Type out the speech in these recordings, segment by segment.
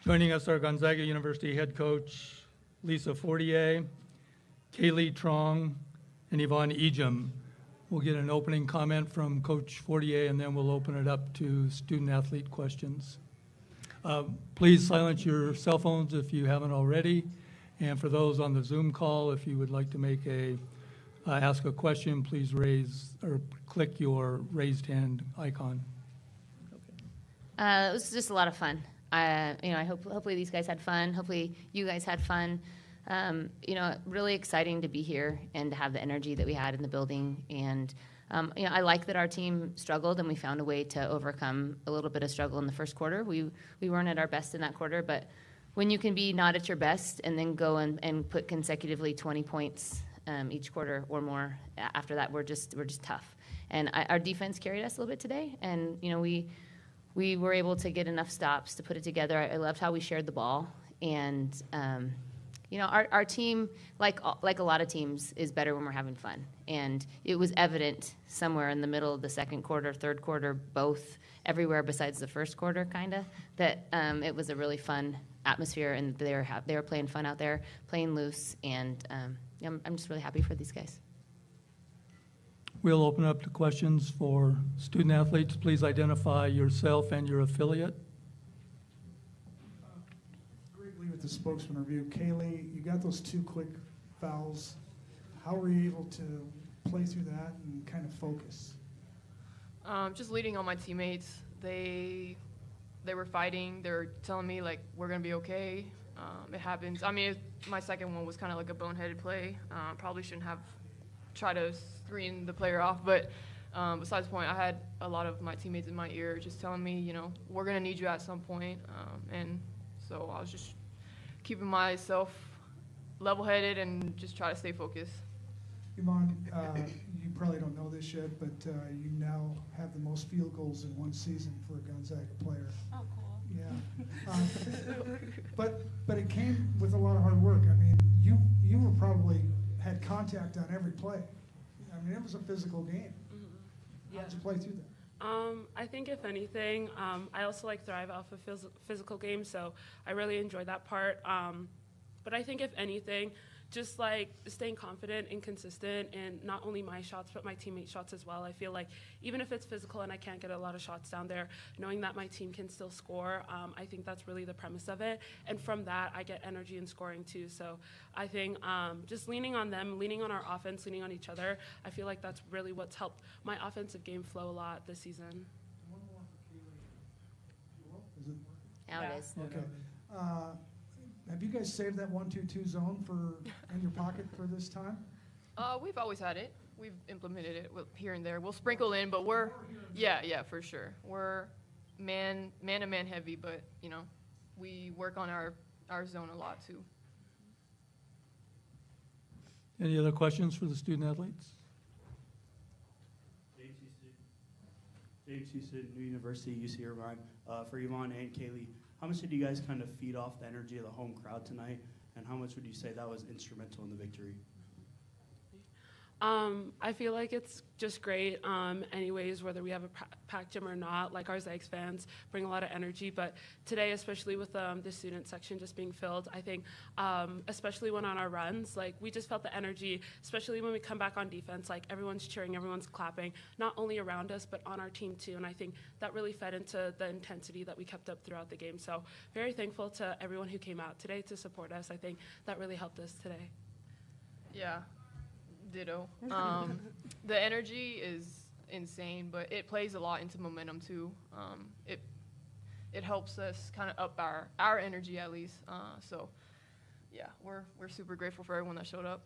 Joining us are Gonzaga University head coach Lisa Fortier, Kayleigh Truong, and Yvonne Ejim. We'll get an opening comment from Coach Fortier, and then we'll open it up to student-athlete questions. Please silence your cell phones if you haven't already. And for those on the Zoom call, if you would like to ask a question, please raise or click your raised hand icon. It was just a lot of fun. Hopefully these guys had fun. Hopefully you guys had fun. Really exciting to be here and to have the energy that we had in the building. And, I like that our team struggled and we found a way to overcome a little bit of struggle in the first quarter. We weren't at our best in that quarter, but when you can be not at your best and then go and put consecutively 20 points each quarter or more after that, we're just tough. And our defense carried us a little bit today. And, we were able to get enough stops to put it together. I loved how we shared the ball. And, our team, like a lot of teams, is better when we're having fun. And it was evident somewhere in the middle of the second quarter, third quarter, both, everywhere besides the first quarter, kind of, that it was a really fun atmosphere, and they were playing fun out there, playing loose, and I'm just really happy for these guys. We'll open up to questions for student athletes. Please identify yourself and your affiliate. With the spokesman review, Kayleigh, you got those 2 quick fouls. How were you able to play through that and kind of focus? Just leading on my teammates. They were fighting. They were telling me, like, we're going to be okay. It happens. I mean, my second one was kind of like a boneheaded play. Probably shouldn't have tried to screen the player off, but besides the point, I had a lot of my teammates in my ear just telling me, we're going to need you at some point. And so I was just keeping myself level-headed and just try to stay focused. Yvonne, you probably don't know this yet, but you now have the most field goals in one season for a Gonzaga player. Oh, cool. Yeah. But it came with a lot of hard work. I mean, you were probably had contact on every play. I mean, it was a physical game. Mm-hmm. Yeah. How did you play through that? I think if anything, I also thrive off of physical games, so I really enjoy that part. But I think if anything, just staying confident and consistent in not only my shots but my teammates' shots as well. I feel like even if it's physical and I can't get a lot of shots down there, knowing that my team can still score, I think that's really the premise of it. And from that, I get energy in scoring too. So I think just leaning on them, leaning on our offense, leaning on each other, I feel like that's really what's helped my offensive game flow a lot this season. One more for Kayleigh. Is it working? Now it is. Okay. Have you guys saved that 1-2-2 zone in your pocket for this time? We've always had it. We've implemented it here and there. We'll sprinkle in, but yeah, for sure. We're man-to-man heavy, but, we work on our zone a lot too. Any other questions for the student athletes? JHC Student New University, UC Irvine. For Yvonne and Kayleigh, how much did you guys kind of feed off the energy of the home crowd tonight, and how much would you say that was instrumental in the victory? I feel like it's just great anyways, whether we have a packed gym or not. Like, our Zags fans bring a lot of energy, but today, especially with the student section just being filled, I think especially when on our runs, we just felt the energy, especially when we come back on defense, everyone's cheering, everyone's clapping, not only around us but on our team too, and I think that really fed into the intensity that we kept up throughout the game. So very thankful to everyone who came out today to support us. I think that really helped us today. Yeah. Ditto. The energy is insane, but it plays a lot into momentum too. It helps us kind of up our energy at least. So yeah, we're super grateful for everyone that showed up.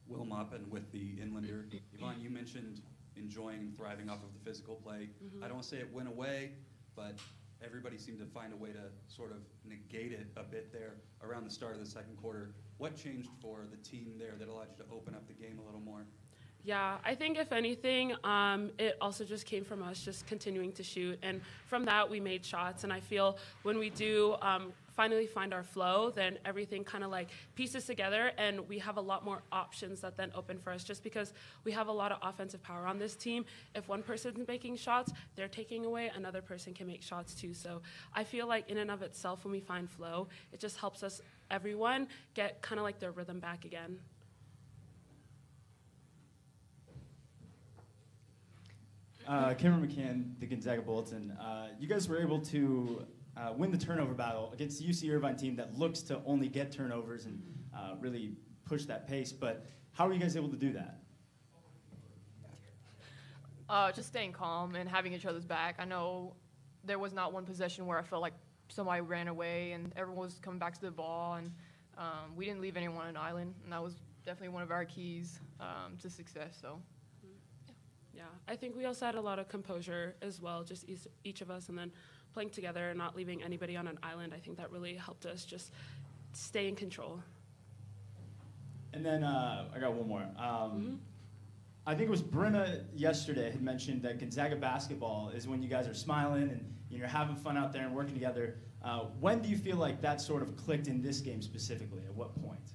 Will Moppin with the Inlander. Yvonne, you mentioned enjoying and thriving off of the physical play. Mm-hmm. I don't say it went away, but everybody seemed to find a way to sort of negate it a bit there around the start of the second quarter. What changed for the team there that allowed you to open up the game a little more? Yeah, I think if anything, it also just came from us just continuing to shoot. And from that, we made shots. And I feel when we do finally find our flow, then everything kind of like pieces together, and we have a lot more options that then open for us, just because we have a lot of offensive power on this team. If one person's making shots, they're taking away, another person can make shots too. So I feel like in and of itself, when we find flow, it just helps us, everyone, get kind of like their rhythm back again. Cameron McCann, the Gonzaga-Bulldogs. You guys were able to win the turnover battle against the UC Irvine team that looks to only get turnovers and really push that pace. But how are you guys able to do that? Just staying calm and having each other's back. I know there was not one possession where I felt like somebody ran away and everyone was coming back to the ball, and we didn't leave anyone on an island, and that was definitely one of our keys to success. So. Yeah, I think we also had a lot of composure as well, just each of us, and then playing together and not leaving anybody on an island. I think that really helped us just stay in control. And then I got one more. I think it was Brenna yesterday had mentioned that Gonzaga basketball is when you guys are smiling and you're having fun out there and working together. When do you feel like that sort of clicked in this game specifically? At what point?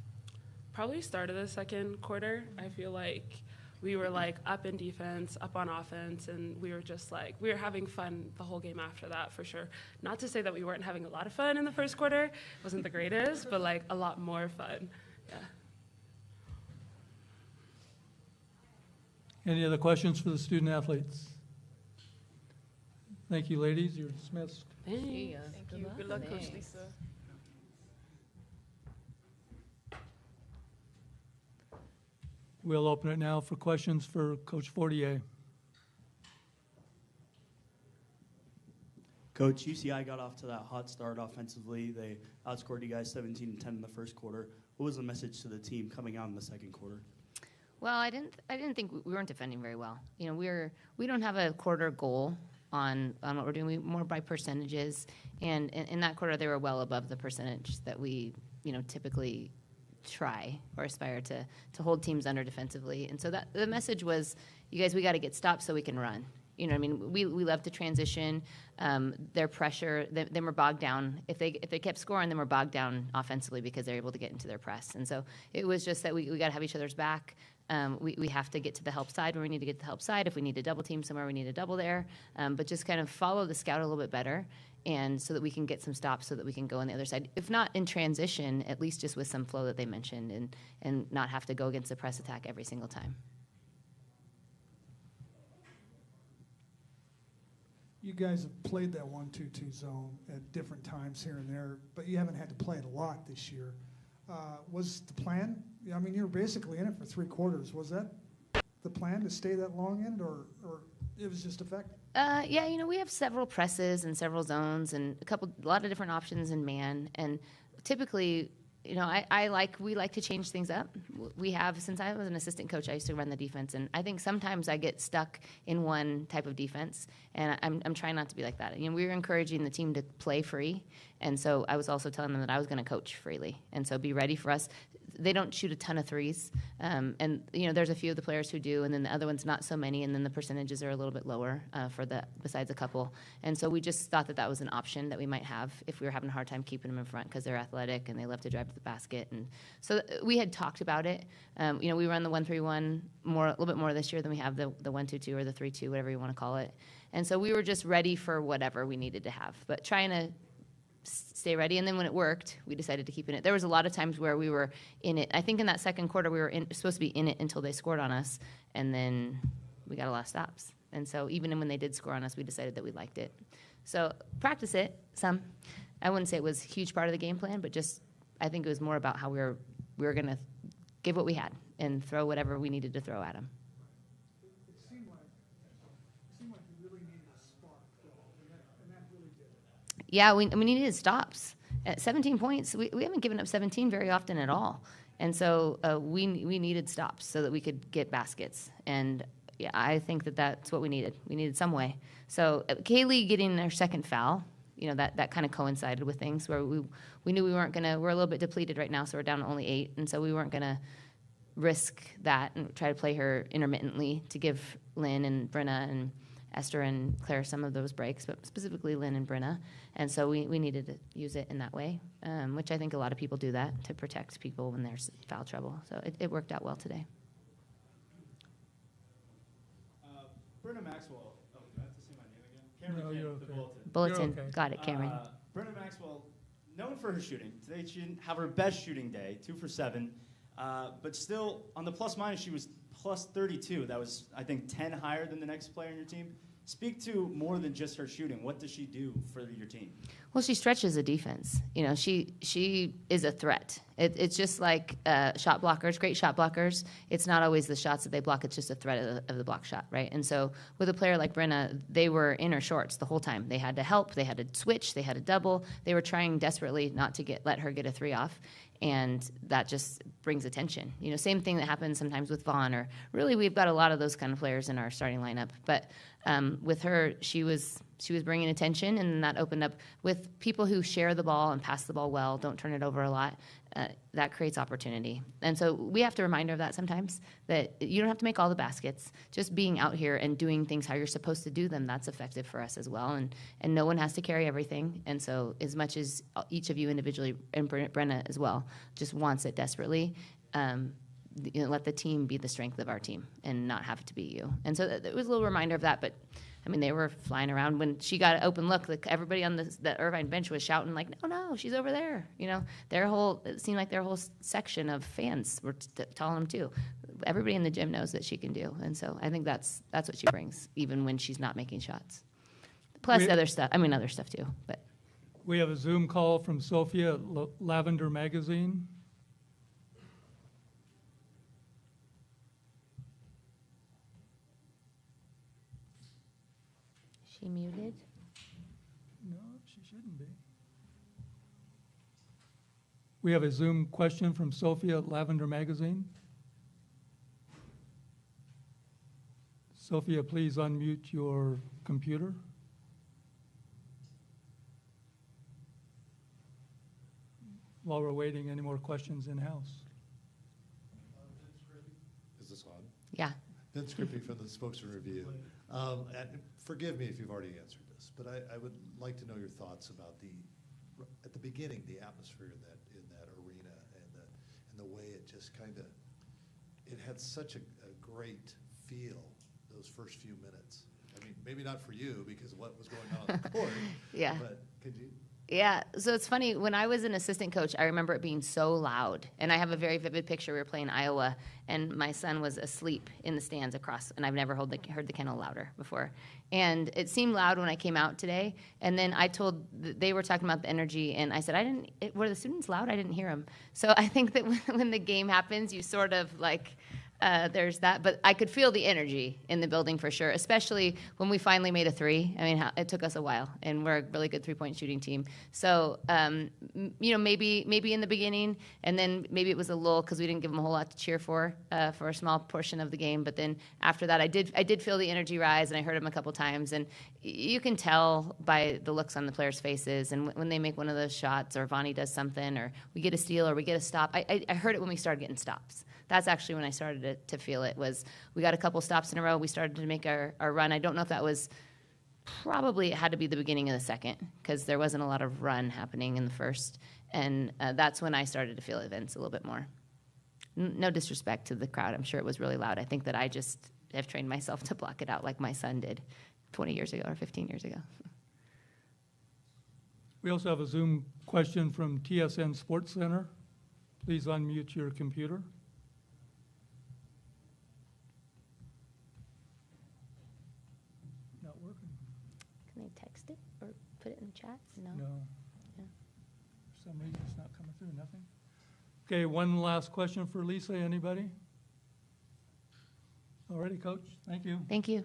Probably start of the second quarter. I feel like we were like up in defense, up on offense, and we were just like, we were having fun the whole game after that, for sure. Not to say that we weren't having a lot of fun in the first quarter. It wasn't the greatest, but like a lot more fun. Yeah. Any other questions for the student athletes? Thank you, ladies. You're dismissed. Thanks. Thank you. Good luck, Coach Lisa. We'll open it now for questions for Coach Fortier. Coach, UCI got off to that hot start offensively. They outscored you guys 17-10 in the first quarter. What was the message to the team coming out in the second quarter? Well, I didn't think we weren't defending very well. You know, we don't have a quarter goal on what we're doing. We more by percentages, and in that quarter they were well above the percentage that we typically try or aspire to hold teams under defensively. And so that the message was, you guys, we got to get stopped so we can run. You know what I mean? We love to transition. Their pressure, then we're bogged down. If they kept scoring, then we're bogged down offensively because they're able to get into their press. And so it was just that we got to have each other's back. We have to get to the help side where we need to get to the help side. If we need to double team somewhere, we need to double there. But just kind of follow the scout a little bit better, and so that we can get some stops so that we can go on the other side. If not in transition, at least just with some flow that they mentioned, and not have to go against the press attack every single time. You guys have played that 1-2-2 zone at different times here and there, but you haven't had to play it a lot this year. Was the plan? I mean, you were basically in it for 3 quarters. Was that the plan, to stay that long in it, or it was just effective? Yeah, we have several presses and several zones and a lot of different options in man. And typically, we like to change things up. We have, since I was an assistant coach, I used to run the defense, and I think sometimes I get stuck in one type of defense, and I'm trying not to be like that. We were encouraging the team to play free, and so I was also telling them that I was going to coach freely, and so be ready for us. They don't shoot a ton of threes, and there's a few of the players who do, and then the other ones not so many, and then the percentages are a little bit lower besides a couple. And so we just thought that was an option that we might have if we were having a hard time keeping them in front, because they're athletic and they love to drive to the basket. And so we had talked about it. We run the 1-3-1 a little bit more this year than we have the 1-2-2 or the 3-2, whatever you want to call it. And so we were just ready for whatever we needed to have, but trying to stay ready. And then when it worked, we decided to keep in it. There was a lot of times where we were in it. I think in that second quarter we were supposed to be in it until they scored on us, and then we got a lot of stops. And so even when they did score on us, we decided that we liked it. So practice it some. I wouldn't say it was a huge part of the game plan, but just I think it was more about how we were going to give what we had and throw whatever we needed to throw at them. It seemed like you really needed a spark, and that really did it. Yeah, we needed stops. At 17 points, we haven't given up 17 very often at all. And so we needed stops so that we could get baskets. And yeah, I think that's what we needed. We needed some way. So Kayleigh getting her second foul, that kind of coincided with things where we knew we we're a little bit depleted right now, so we're down to only 8. And so we weren't going to risk that and try to play her intermittently to give Lynn and Brenna Esther and Claire some of those breaks, but specifically Lynn and Brenna. And so we needed to use it in that way, which I think a lot of people do that to protect people when there's foul trouble. So it worked out well today. Brenna Maxwell. Oh, do I have to say my name again? Cameron No, Kent, you're the okay. Bulletin. Bulletin, okay. got it, Cameron. Brenna Maxwell, known for her shooting. Today she didn't have her best shooting day, 2 for 7. But still, on the plus minus, she was plus 32. That was, I think, 10 higher than the next player on your team. Speak to more than just her shooting. What does she do for your team? Well, she stretches the defense. You know, she is a threat. It's just like shot blockers, great shot blockers. It's not always the shots that they block. It's just a threat of the block shot, right? And so with a player like Brenna, they were in her shorts the whole time. They had to help. They had to switch. They had to double. They were trying desperately not to let her get a 3 off. And that just brings attention. You know, same thing that happens sometimes with Vaughn, or really we've got a lot of those kind of players in our starting lineup. But with her, she was bringing attention, and that opened up with people who share the ball and pass the ball well, don't turn it over a lot. That creates opportunity. And so we have to remind her of that sometimes, that you don't have to make all the baskets. Just being out here and doing things how you're supposed to do them, that's effective for us as well. And no one has to carry everything. And so as much as each of you individually, and Brenna as well, just wants it desperately, let the team be the strength of our team and not have it to be you. And so it was a little reminder of that. But I mean, they were flying around when she got an open look. Like everybody on the Irvine bench was shouting, like, "No, she's over there!" You know, it seemed like their whole section of fans were telling them too. Everybody in the gym knows that she can do, and so I think that's what she brings, even when she's not making shots. Plus other stuff too. But We have a Zoom call from Sophia at Lavender Magazine. she muted. No, she shouldn't be. We have a Zoom question from Sophia at Lavender Magazine. Sophia, please unmute your computer. While we're waiting, any more questions in-house? Is this on? Yeah. Vince Grippy from the Spokesman Review. And forgive me if you've already answered this, but I would like to know your thoughts about at the beginning, the atmosphere in that arena and the way it just kind of, it had such a great feel those first few minutes. I mean, maybe not for you because of what was going on the court. Yeah. But could you? Yeah, so it's funny, when I was an assistant coach, I remember it being so loud. And I have a very vivid picture. We were playing Iowa, and my son was asleep in the stands across, and I've never heard the kennel louder before. And it seemed loud when I came out today, and then they were talking about the energy, and I said, were the students loud? I didn't hear them. So I think that when the game happens, you sort of like, there's that, but I could feel the energy in the building for sure, especially when we finally made a 3. I mean, it took us a while, and we're a really good 3-point shooting team. So, maybe in the beginning, and then maybe it was a lull because we didn't give them a whole lot to cheer for a small portion of the game. But then after that, I did feel the energy rise, and I heard them a couple times, and you can tell by the looks on the players' faces, and when they make one of those shots, or Vonnie does something, or we get a steal, or we get a stop. I heard it when we started getting stops. That's actually when I started to feel it. Was we got a couple stops in a row. We started to make our run. I don't know if that was probably, it had to be the beginning of the second because there wasn't a lot of run happening in the first. And that's when I started to feel it, Vince, a little bit more. No disrespect to the crowd. I'm sure it was really loud. I think that I just have trained myself to block it out like my son did 20 years ago or 15 years ago. We also have a Zoom question from TSN Sports Center. Please unmute your computer. Not working. Can I text it or put it in the chat? No. Yeah. For some reason, it's not coming through, nothing. Okay, one last question for Lisa, anybody? All righty, Coach, thank you. Thank you.